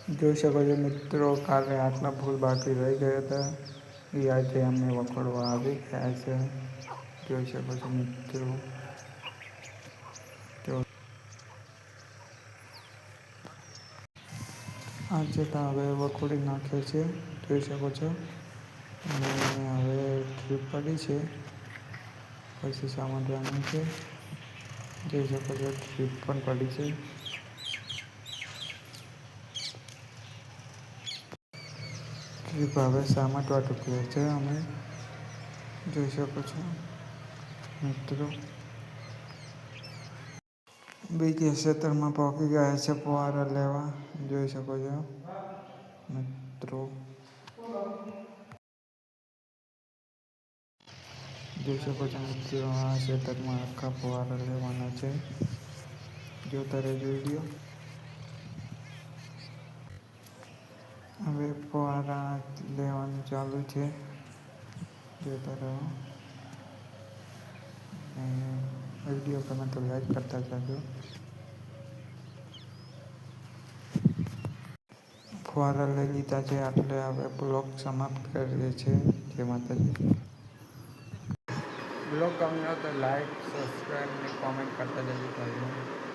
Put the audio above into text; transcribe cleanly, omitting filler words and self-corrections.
જોઈ શકો છો મિત્રો, કાલે આટલા ફૂલ બાકી રહી ગયા હતા એ આજે અમે વખોડવા આવી ગયા છે. જોઈ શકો છો મિત્રો. તો આજે તો હવે વખોડી નાખ્યો છે, જોઈ શકો છો. અને હવે ટ્રીપ પડી છે, પછી સામજવાનું છે. જોઈ શકો છો ટ્રીપ પણ પડી છે. ટ્રીપ હવે સામટવા ટૂક્યો છે અમે, જોઈ શકો છો મિત્રો. બીજા ક્ષેત્રમાં પહોંચી ગયા છે ફુવારા લેવા, જોઈ શકો છો મિત્રો. જોઈ શકો છો મિત્રો, આ ક્ષેત્રમાં આખા ફુવારા લેવાના છે. જોતા રહેજો વિડીયો. હવે ફુવારા લેવાનું ચાલુ છે, જોતા રહો. વિડીયો ગમે તો લાઈક કરતા જાજો. ફુવારા લઈ લીધા છે એટલે હવે બ્લોગ સમાપ્ત કરીએ છીએ. જય માતાજી. બ્લોગ ગમ્યો તો લાઈક, સબસ્ક્રાઈબ અને કોમેન્ટ કરતા જજો.